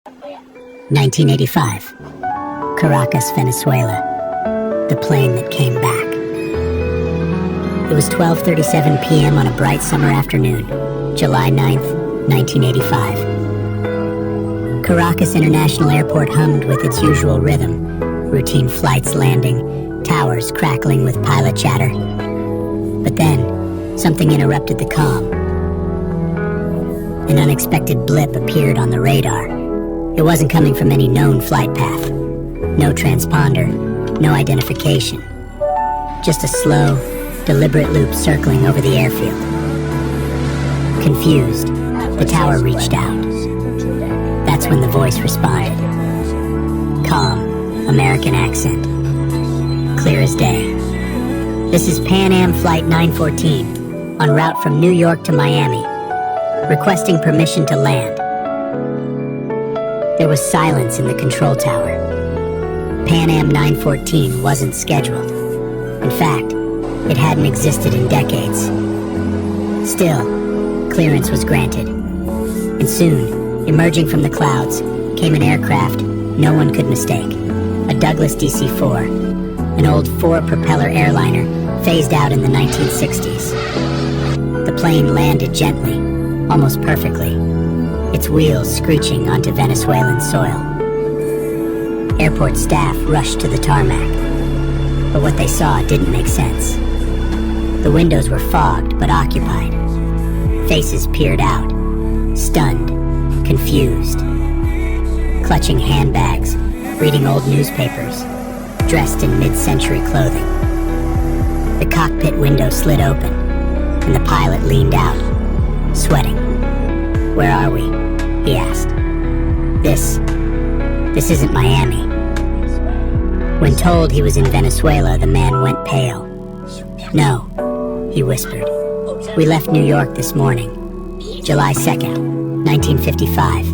1985. Caracas, Venezuela. The plane that came back. It was 12:37 p.m. on a bright summer afternoon, July 9th, 1985. Caracas International Airport hummed with its usual rhythm, routine flights landing, towers crackling with pilot chatter. But then, something interrupted the calm. An unexpected blip appeared on the radar. It wasn't coming from any known flight path. No transponder, no identification. Just a slow, deliberate loop circling over the airfield. Confused, the tower reached out. That's when the voice responded. Calm, American accent. Clear as day. This is Pan Am Flight 914, en route from New York to Miami, requesting permission to land. There was silence in the control tower. Pan Am 914 wasn't scheduled. In fact, it hadn't existed in decades. Still, clearance was granted. And soon, emerging from the clouds, came an aircraft no one could mistake. A Douglas DC-4, an old four-propeller airliner phased out in the 1960s. The plane landed gently, almost perfectly, its wheels screeching onto Venezuelan soil. Airport staff rushed to the tarmac, but what they saw didn't make sense. The windows were fogged but occupied. Faces peered out, stunned, confused. Clutching handbags, reading old newspapers, dressed in mid-century clothing. The cockpit window slid open, and the pilot leaned out, sweating. "Where are we?" he asked. This isn't Miami." When told he was in Venezuela, the man went pale. "No," he whispered. "We left New York this morning, July 2nd, 1955.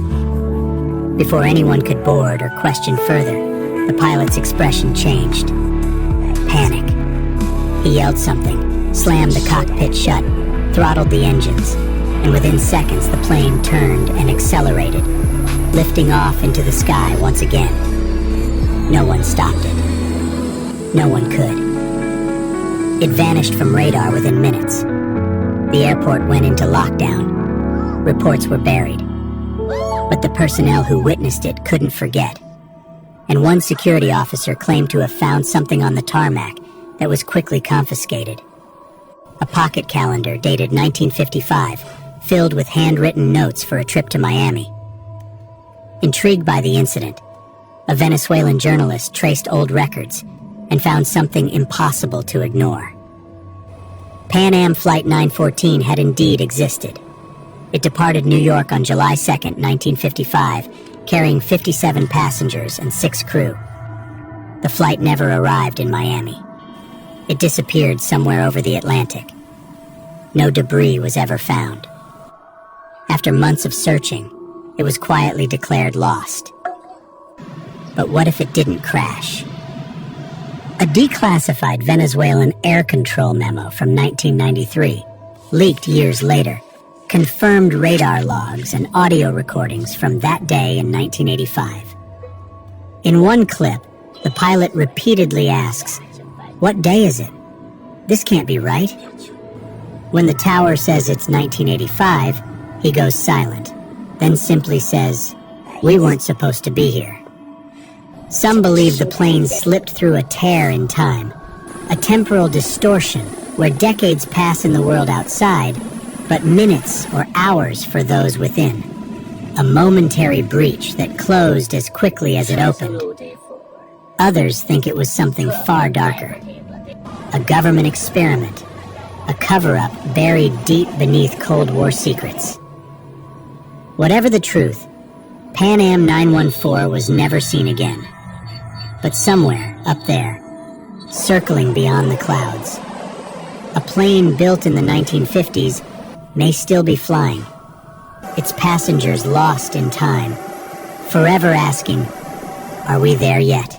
Before anyone could board or question further, the pilot's expression changed. Panic. He yelled something, slammed the cockpit shut, throttled the engines, and within seconds the plane turned and accelerated, lifting off into the sky once again. No one stopped it. No one could. It vanished from radar within minutes. The airport went into lockdown. Reports were buried. But the personnel who witnessed it couldn't forget. And one security officer claimed to have found something on the tarmac that was quickly confiscated. A pocket calendar dated 1955, filled with handwritten notes for a trip to Miami. Intrigued by the incident, a Venezuelan journalist traced old records and found something impossible to ignore. Pan Am Flight 914 had indeed existed. It departed New York on July 2nd, 1955, carrying 57 passengers and 6 crew. The flight never arrived in Miami. It disappeared somewhere over the Atlantic. No debris was ever found. After months of searching, it was quietly declared lost. But what if it didn't crash? A declassified Venezuelan air control memo from 1993, leaked years later, confirmed radar logs and audio recordings from that day in 1985. In one clip, the pilot repeatedly asks, "What day is it? This can't be right." When the tower says it's 1985, he goes silent, then simply says, "We weren't supposed to be here." Some believe the plane slipped through a tear in time, a temporal distortion where decades pass in the world outside, but minutes or hours for those within. A momentary breach that closed as quickly as it opened. Others think it was something far darker. A government experiment, a cover-up buried deep beneath Cold War secrets. Whatever the truth, Pan Am 914 was never seen again. But somewhere up there, circling beyond the clouds, a plane built in the 1950s may still be flying, its passengers lost in time, forever asking, "Are we there yet?"